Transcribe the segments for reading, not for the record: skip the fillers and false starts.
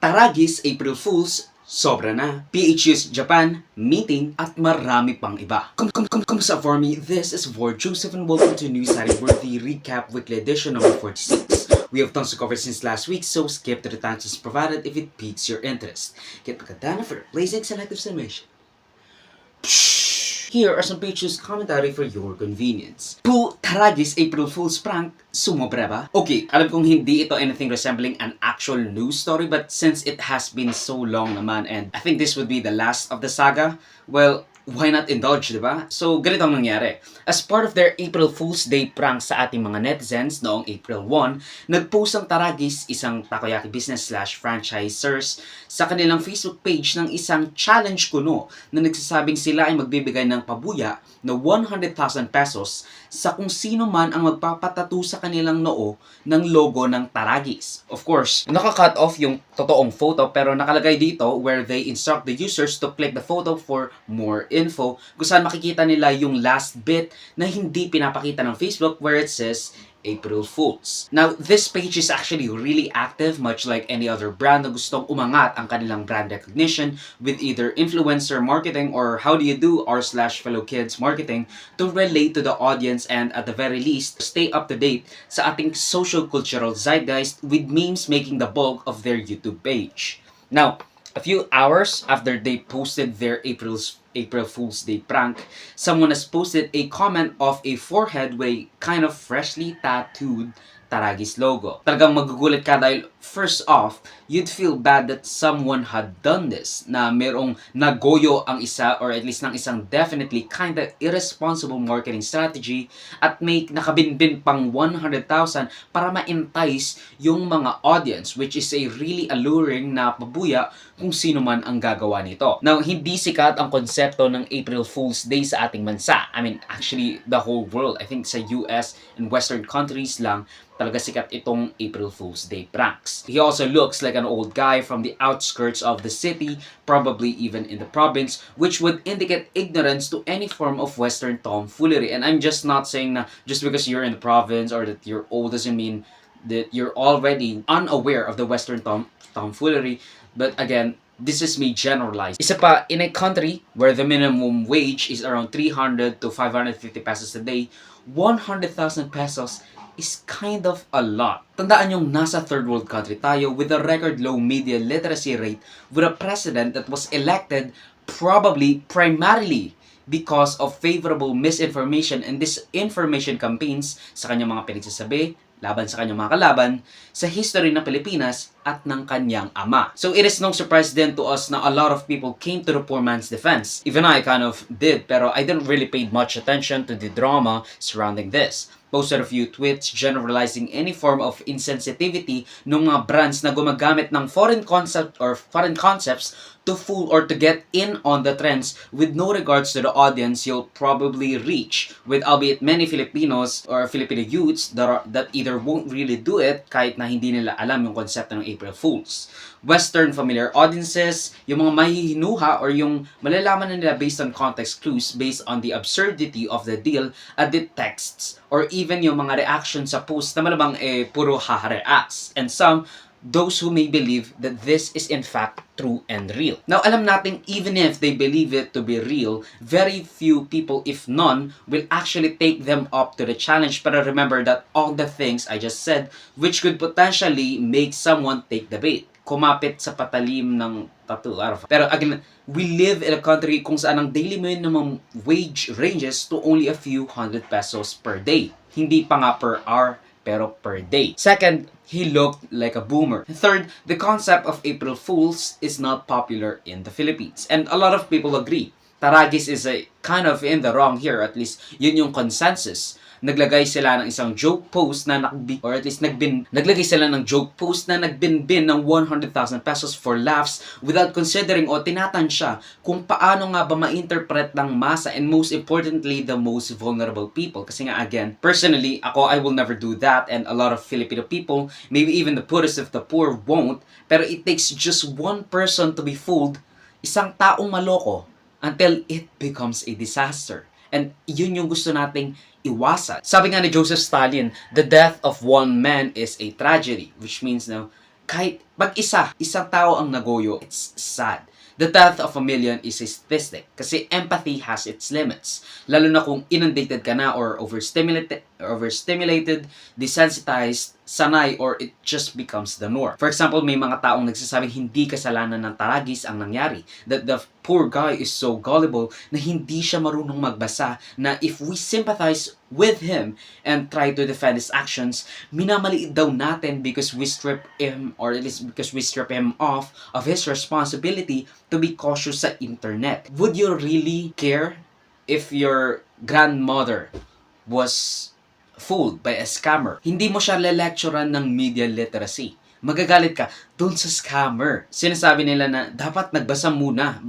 Pu-Taragis, April Fools, sobra na. PHU's Japan, meeting, at marami pang iba. Kumusta for me? This is Vord Joseph and welcome to News I Deem Worthy Recap Weekly Edition number 46. We have tons to cover since last week, so skip to the tangents provided if it piques your interest. Get pagkadana for blazing selective summation. Here are some pages commentary for your convenience. Pu-Taragis April Fool's prank, Sumobra ba? Okay, alam kong hindi ito anything resembling an actual news story, but since it has been so long naman and I think this would be the last of the saga, well, why not indulge, diba? So, ganito ang nangyari. As part of their April Fool's Day prank sa ating mga netizens noong April 1, nagpost ang Taragis, isang takoyaki business / franchisers, sa kanilang Facebook page ng isang challenge kuno na nagsasabing sila ay magbibigay ng pabuya na 100,000 pesos sa kung sino man ang magpapatattoo sa kanilang noo ng logo ng Taragis. Of course, naka-cut off yung totoong photo pero nakalagay dito where they instruct the users to click the photo for more info kung saan makikita nila yung last bit na hindi pinapakita ng Facebook where it says April Fools. Now, this page is actually really active, much like any other brand na gustong umangat ang kanilang brand recognition with either influencer marketing or how do you do r/fellow kids marketing to relate to the audience and at the very least, stay up to date sa ating social cultural zeitgeist with memes making the bulk of their YouTube page. Now, a few hours after they posted their April Fool's Day prank, someone has posted a comment of a forehead with a kind of freshly tattooed Taragis logo. Talagang magugulat ka dahil first off, you'd feel bad that someone had done this, na merong nagoyo ang isa or at least ng isang definitely kinda irresponsible marketing strategy at may nakabinbin pang 100,000 para ma-entice yung mga audience, which is a really alluring na pabuya kung sino man ang gagawa nito. Now, hindi sikat ang konsepto ng April Fool's Day sa ating bansa. I mean, actually, the whole world. I think sa US and Western countries lang talaga sikat itong April Fool's Day pranks. He also looks like an old guy from the outskirts of the city, probably even in the province, which would indicate ignorance to any form of Western tomfoolery. And I'm just not saying na just because you're in the province or that you're old doesn't mean that you're already unaware of the Western tomfoolery. But again, this is me generalized. Isa pa, in a country where the minimum wage is around 300 to 550 pesos a day, 100,000 pesos is kind of a lot. Tandaan yung nasa third world country tayo with a record low media literacy rate with a president that was elected probably primarily because of favorable misinformation and disinformation campaigns sa kanyang mga pinagsasabi, laban sa kanyang mga kalaban, sa history ng Pilipinas at ng kanyang ama. So it is no surprise then to us na a lot of people came to the poor man's defense. Even I kind of did, pero I didn't really pay much attention to the drama surrounding this. Posted a few tweets generalizing any form of insensitivity ng mga brands na gumagamit ng foreign concepts to fool or to get in on the trends with no regards to the audience you'll probably reach, with albeit many Filipinos or Filipino youths that either won't really do it kahit na hindi nila alam yung konsepto ng April Fools. Western familiar audiences, yung mga mahihinuha or yung malalaman na nila based on context clues based on the absurdity of the deal at the texts or even yung mga reactions sa post na malabang puro haha-reacts. And some, those who may believe that this is in fact true and real. Now, alam natin even if they believe it to be real, very few people, if none, will actually take them up to the challenge. But remember that all the things I just said, which could potentially make someone take the bait, kumapit sa patalim ng tattoo. Pero again, we live in a country kung saan ang daily minimum wage ranges to only a few hundred pesos per day. Hindi pa nga per hour, pero per day. Second, he looked like a boomer. Third, the concept of April Fools is not popular in the Philippines. And a lot of people agree. Taragis is a kind of in the wrong here, at least yun yung consensus. Naglagay sila ng isang joke post na naglagay sila ng joke post na nagbinbin ng 100,000 pesos for laughs without considering o tinatansya kung paano nga ba ma-interpret ng masa and most importantly, the most vulnerable people. Kasi nga again, personally, I will never do that and a lot of Filipino people, maybe even the poorest of the poor won't, pero it takes just one person to be fooled, isang taong maloko, until it becomes a disaster. And yun yung gusto nating iwasan. Sabi nga ni Joseph Stalin, the death of one man is a tragedy, which means now, kahit pag isang tao ang nagoyo, it's sad. The death of a million is a statistic kasi empathy has its limits. Lalo na kung inundated ka na or overstimulated, desensitized, sanay, or it just becomes the norm. For example, may mga taong nagsasabing hindi kasalanan ng Taragis ang nangyari. That the poor guy is so gullible na hindi siya marunong magbasa, na if we sympathize with him and try to defend his actions, minamaliit daw natin because we strip him, or at least because we strip him off of his responsibility to be cautious sa internet. Would you really care if your grandmother was fooled by a scammer? Hindi mo siya le-lecturean ng media literacy. Magagalit ka dun sa scammer. Sinasabi nila na dapat nagbasa muna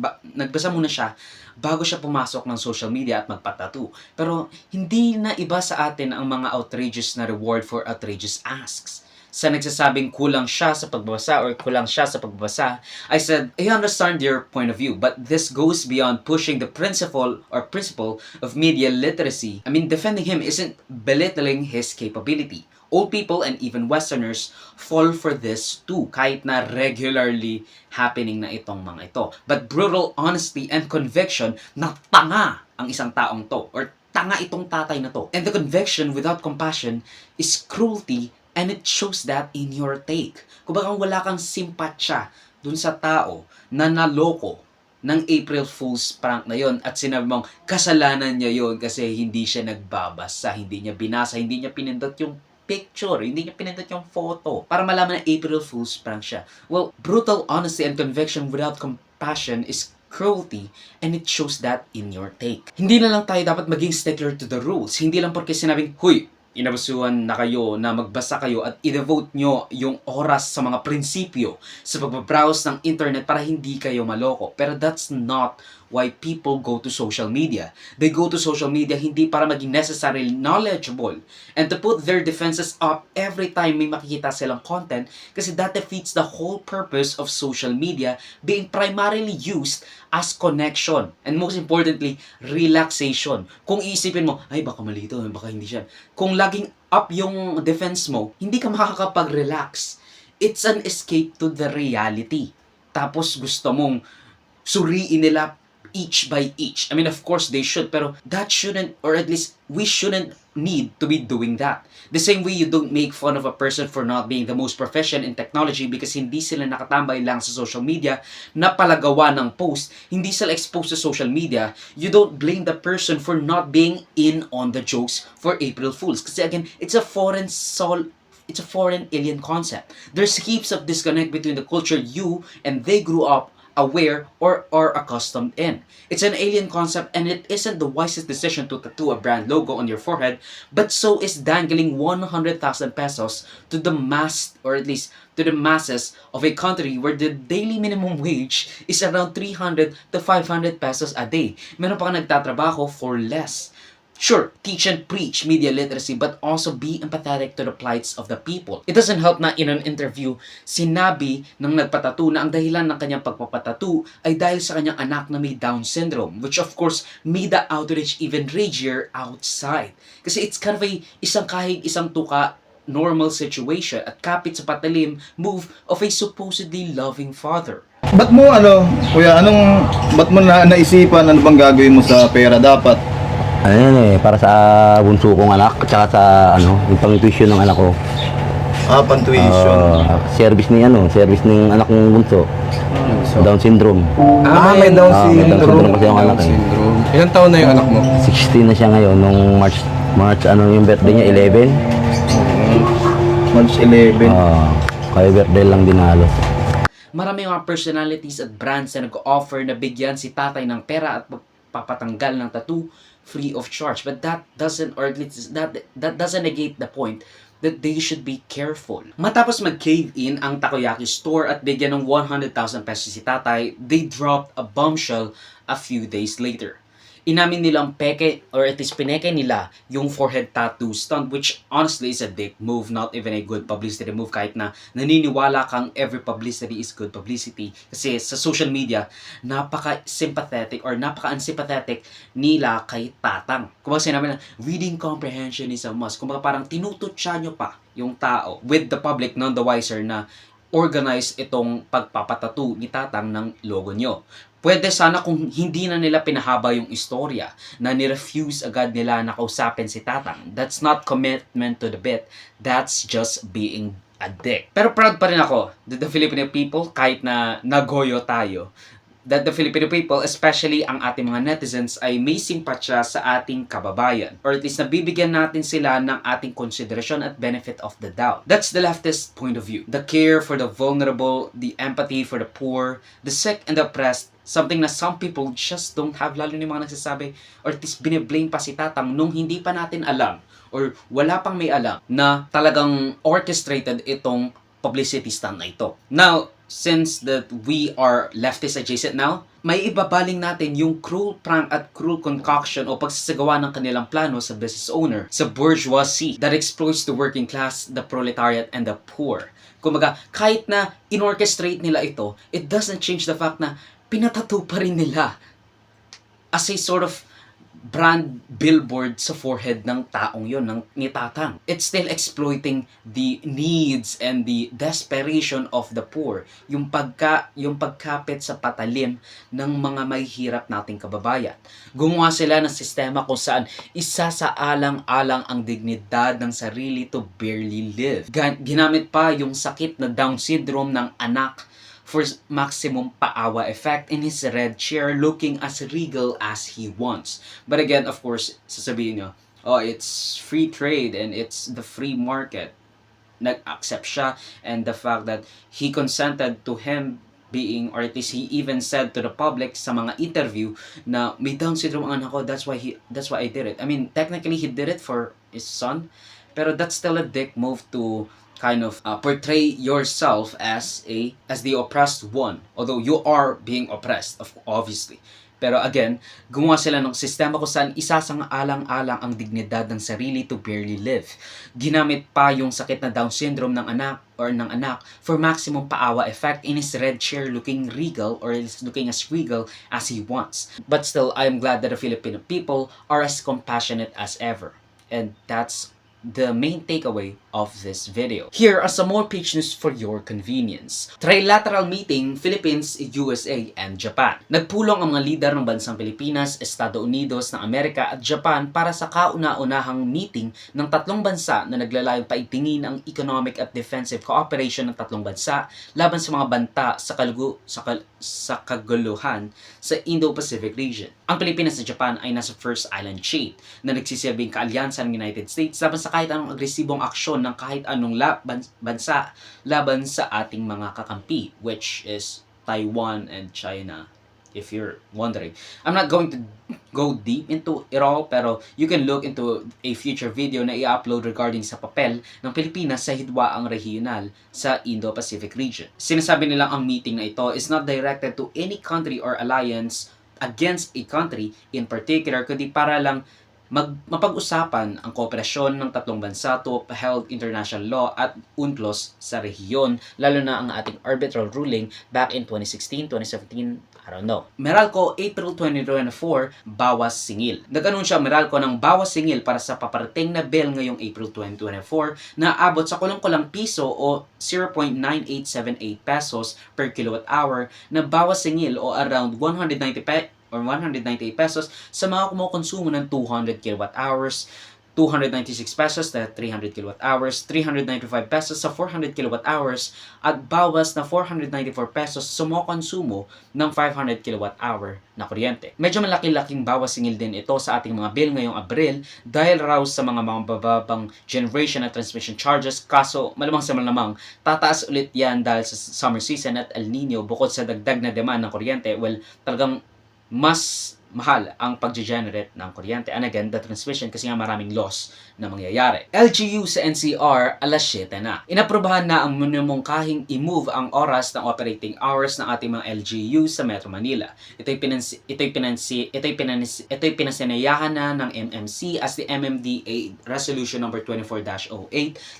siya bago siya pumasok ng social media at magpatattoo. Pero hindi na iba sa atin ang mga outrageous na reward for outrageous asks. Sa nagsasabing kulang siya sa pagbabasa or kulang siya sa pagbabasa, I said, I understand your point of view, but this goes beyond pushing the principle of media literacy. I mean, defending him isn't belittling his capability. Old people and even Westerners fall for this too, kahit na regularly happening na itong mga ito. But brutal honesty and conviction na tanga ang isang taong to, or tanga itong tatay na to. And the conviction without compassion is cruelty, and it shows that in your take. Kung bakang wala kang simpatsya dun sa tao na naloko ng April Fool's prank na yon at sinabi mong kasalanan niya yon kasi hindi siya nagbabasa, hindi niya binasa, hindi niya pinindot yung picture, hindi niya pinindot yung photo para malaman na April Fool's prank siya. Well, brutal honesty and conviction without compassion is cruelty, and it shows that in your take. Hindi na lang tayo dapat maging stickler to the rules. Hindi lang porque sinabing, huy, inabasuhan na kayo na magbasa kayo at i-devote nyo yung oras sa mga prinsipyo sa pagbabrowse ng internet para hindi kayo maloko. Pero that's not why people go to social media. They go to social media hindi para maging necessarily knowledgeable and to put their defenses up every time may makikita silang content, kasi that defeats the whole purpose of social media being primarily used as connection and most importantly, relaxation. Kung iisipin mo, ay baka mali ito, baka hindi siya. Kung laging up yung defense mo, hindi ka makakapag-relax. It's an escape to the reality. Tapos gusto mong suriin nila each by each. I mean, of course they should, pero that shouldn't, or at least we shouldn't need to be doing that. The same way you don't make fun of a person for not being the most proficient in technology because hindi sila nakatambay lang sa social media na palagawa ng post, hindi sila exposed sa social media, you don't blame the person for not being in on the jokes for April Fools. Kasi again, it's a foreign alien concept. There's heaps of disconnect between the culture you and they grew up aware or accustomed in. It's an alien concept, and it isn't the wisest decision to tattoo a brand logo on your forehead, but so is dangling 100,000 pesos to the mass, or at least to the masses of a country where the daily minimum wage is around 300 to 500 pesos a day. Meron pa ka nagtatrabaho for less. Sure, teach and preach media literacy, but also be empathetic to the plights of the people. It doesn't help na in an interview, sinabi ng nagpatattoo na ang dahilan ng kanyang pagpapatattoo ay dahil sa kanyang anak na may Down syndrome, which of course made the outrage even ragier outside. Kasi it's kind of isang kahig, isang tuka, normal situation at kapit sa patalim move of a supposedly loving father. Ba't mo kuya, ba't mo naisipan ano bang gagawin mo sa pera dapat? Ano yan para sa bunso kong anak, at saka sa yung pang-tuition ng anak ko. Pang-tuition. Service ng anak ng bunso. Down syndrome. May Down May Down syndrome syndrome. kasi yung anak eh. Ilang taon na yung anak mo? 16 na siya ngayon, nung March yung birthday niya, 11. March 11. Kaya birthday lang din halos. Marami mga personalities at brands na nag-offer na bigyan si tatay ng pera at magpapatanggal ng tattoo free of charge, but that doesn't, or at least that doesn't negate the point that they should be careful. Matapos mag-cave in ang takoyaki store at bigyan ng 100,000 pesos si tatay, they dropped a bombshell a few days later. Inamin nilang peke, or at least pineke nila yung forehead tattoo stunt, which honestly is a dick move, not even a good publicity move, kahit na naniniwala kang every publicity is good publicity. Kasi sa social media, napaka-sympathetic or napaka-unsympathetic nila kay Tatang. Kung sinabi na, reading comprehension is a must. Kung parang tinututsa nyo pa yung tao with the public none the wiser na organize itong pagpapatattoo ni Tatang ng logo nyo. Pwede sana kung hindi na nila pinahaba yung istorya na nirefuse agad nila na kausapin si Tatang. That's not commitment to the bit. That's just being a dick. Pero proud pa rin ako that the Filipino people, kahit na nagoyo tayo, that the Filipino people, especially ang ating mga netizens, ay may simpatya sa ating kababayan. Or at least nabibigyan natin sila ng ating konsiderasyon at benefit of the doubt. That's the leftist point of view. The care for the vulnerable, the empathy for the poor, the sick and the oppressed, something na some people just don't have, lalo ni mga nagsasabi, or at least biniblame pa si Tatang nung hindi pa natin alam, or wala pang may alam, na talagang orchestrated itong publicity stunt na ito. Now, since that we are leftist adjacent now, may ibabaling natin yung cruel prank at cruel concoction o pagsasagawa ng kanilang plano sa business owner, sa bourgeoisie that exploits the working class, the proletariat, and the poor. Kumbaga, kahit na inorchestrate nila ito, it doesn't change the fact na pinatattoo pa rin nila as a sort of brand billboard sa forehead ng taong yon, ni Tatang. It's still exploiting the needs and the desperation of the poor. Yung pagkapit sa patalim ng mga mahihirap nating kababayan. Gumawa sila ng sistema kung saan isa sa alang-alang ang dignidad ng sarili to barely live. Ginamit pa yung sakit na Down syndrome ng anak for maximum paawa effect in his red chair, looking as regal as he wants. But again, of course, sasabihin nyo, oh, it's free trade and it's the free market. Nag-accept siya, and the fact that he consented to him being, or at least he even said to the public sa mga interview na may Down syndrome ang anak ko, that's why I did it. I mean, technically he did it for his son, pero that's still a dick move to kind of portray yourself as the oppressed one, although you are being oppressed, obviously. Pero again, gumawa sila ng sistema kung saan isasang alang-alang ang dignidad ng sarili to barely live. Ginamit pa yung sakit na Down syndrome ng anak for maximum paawa effect in his red chair, looking regal, or looking as regal as he wants. But still, I am glad that the Filipino people are as compassionate as ever. And that's the main takeaway of this video. Here are some more page news for your convenience. Trilateral meeting, Philippines, USA, and Japan. Nagpulong ang mga lider ng bansang Pilipinas, Estados Unidos ng Amerika at Japan para sa kauna-unahang meeting ng tatlong bansa na naglalayong paigtingin ang economic at defensive cooperation ng tatlong bansa laban sa mga banta sa kaguluhan sa Indo-Pacific region. Ang Pilipinas at Japan ay nasa first island chain na nagsisilbing kaalyansa ng United States laban sa kahit anong agresibong aksyon ng kahit anong bansa laban sa ating mga kakampi, which is Taiwan and China, if you're wondering. I'm not going to go deep into it all, pero you can look into a future video na i-upload regarding sa papel ng Pilipinas sa hidwaang regional sa Indo-Pacific region. Sinasabi nilang ang meeting na ito is not directed to any country or alliance against a country in particular, kundi para lang mapag-usapan ang kooperasyon ng tatlong bansa to upheld international law at UNCLOS sa rehiyon, lalo na ang ating arbitral ruling back in 2016, 2017, I don't know. Meralco, April 2024, Bawas, Singil. Nag-anunsya ang Meralco ng Bawas, Singil para sa paparating na bill ngayong April 2024 na abot sa kulang-kulang piso o 0.9878 pesos per kilowatt hour na bawas singil o around 198 pesos sa mga kumukonsumo ng 200 kilowatt hours, 296 pesos na 300 kilowatt hours, 395 pesos sa 400 kilowatt hours, at bawas na 494 pesos sa mga konsumo ng 500 kilowatt hour na kuryente. Medyo malaki-laking bawas singil din ito sa ating mga bill ngayong Abril dahil raw sa mga bababang generation at transmission charges, kaso malamang sa malamang tataas ulit yan dahil sa summer season at El Nino bukod sa dagdag na demand ng kuryente. Well, talagang mas mahal ang pag-generate ng kuryente. And again, the transmission kasi nga maraming loss na mangyayari. LGU sa NCR, alas 7 na. Inaprubahan na ang minimungkahing i-move ang oras ng operating hours ng ating mga LGU sa Metro Manila. Ito'y pinasinayahan na ng MMC as the MMDA Resolution number 24-08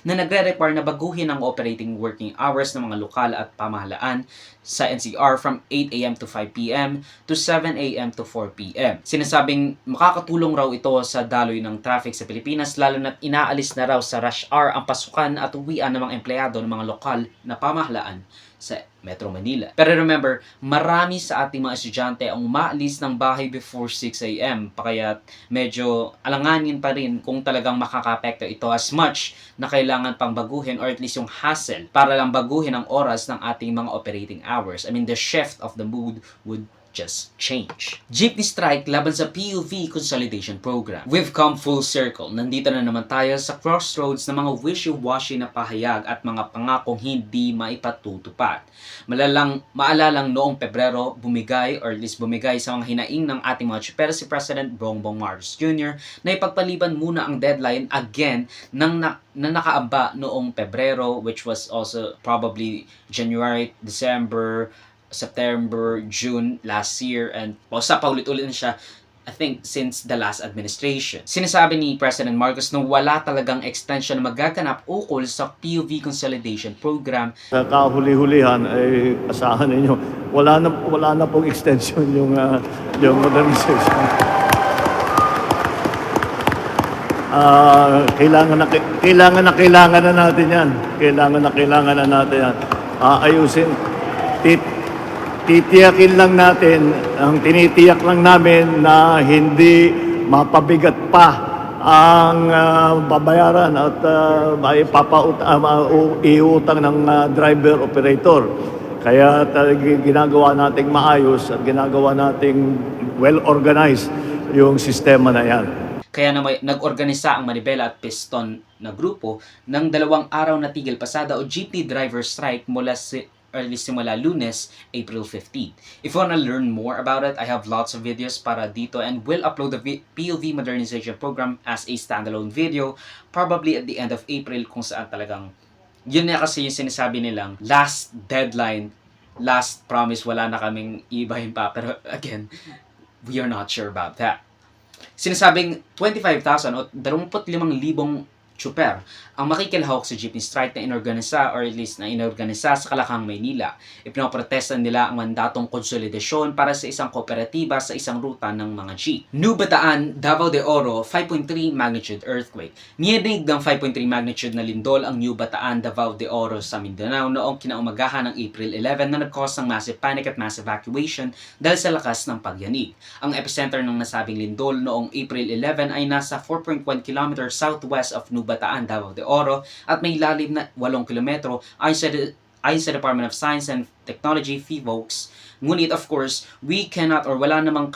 na nagre-require na baguhin ang operating working hours ng mga lokal at pamahalaan sa NCR from 8 AM to 5 PM to 7 AM to 4 PM p.m. Sinasabing makakatulong raw ito sa daloy ng traffic sa Pilipinas lalo na't inaalis na raw sa rush hour ang pasukan at uwian ng mga empleyado ng mga lokal na pamahalaan sa Metro Manila. Pero remember, marami sa ating mga estudyante ang umaalis ng bahay before 6 a.m. Kaya medyo alanganin pa rin kung talagang makakapekto ito as much na kailangan pang baguhin or at least yung hassle para lang baguhin ang oras ng ating mga operating hours. I mean, the shift of the mood would just change. Jeepney strike laban sa PUV Consolidation Program. We've come full circle. Nandito na naman tayo sa crossroads ng mga wishy-washy na pahayag at mga pangakong hindi maipatutupad. Maalalang noong Pebrero, bumigay sa mga hinaing ng ating mga tsipero si President Bongbong Marcos Jr. na ipagpaliban muna ang deadline again na nakaamba noong Pebrero, which was also probably January, December, September, June last year, and paulit-ulit na siya, I think, since the last administration. Sinasabi ni President Marcos na wala talagang extension na magaganap ukol sa PUV Consolidation Program. Sa kahuli-hulihan ay asahan ninyo, wala na pong extension yung modernization. Kailangan na natin yan. Kailangan na natin yan. Ayusin. Titiyakin lang natin, ang tinitiyak lang namin na hindi mapabigat pa ang babayaran at iutang ng driver operator. Kaya ginagawa nating maayos at ginagawa nating well-organized yung sistema na yan. Kaya nag-organisa ang Manibela at Piston na grupo ng 2 araw na tigil pasada o jeepney driver strike simula Lunes, April 15. If you wanna learn more about it, I have lots of videos para dito and will upload the POV modernization program as a standalone video probably at the end of April kung saan talagang yun na kasi yung sinasabi nilang last deadline, last promise, wala na kaming ibahin pa. Pero again, we are not sure about that. Sinasabing 25,000 o 25,000 tsuper ang makikilahok sa jeepney strike na inorganisa or at least na inorganisa sa Kalakang, Maynila. Ipinoprotestan nila ang mandatong konsolidasyon para sa isang kooperatiba sa isang ruta ng mga jeep. New Bataan, Davao de Oro, 5.3 magnitude earthquake. Niyanig ng 5.3 magnitude na lindol ang New Bataan, Davao de Oro sa Mindanao noong kinaumagahan ng April 11 na nag-cause ng massive panic at mass evacuation dahil sa lakas ng pagyanig. Ang epicenter ng nasabing lindol noong April 11 ay nasa 4.1 km southwest of New Bataan, Davao de Oro at may lalim na 8 kilometro ayon sa Department of Science and Technology, FIVOX. Ngunit of course, wala namang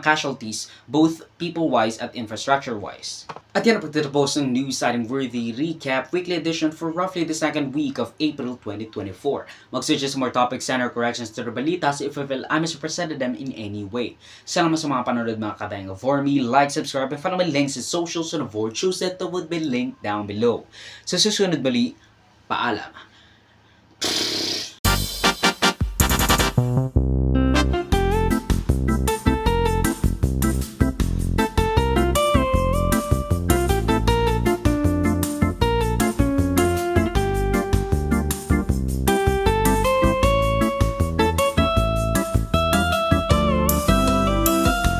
casualties both people-wise at infrastructure-wise. At yan ang pagtatapos ng News I Deem Worthy Recap Weekly Edition for roughly the second week of April 2024. Mag-suggest more topics and or corrections to the balitas if we feel I misrepresented them in any way. Salamat sa mga panonood mga kabayang for me. Like, subscribe, and follow my links in socials and avoid choose it that would be linked down below. Sa susunod bali, paalam.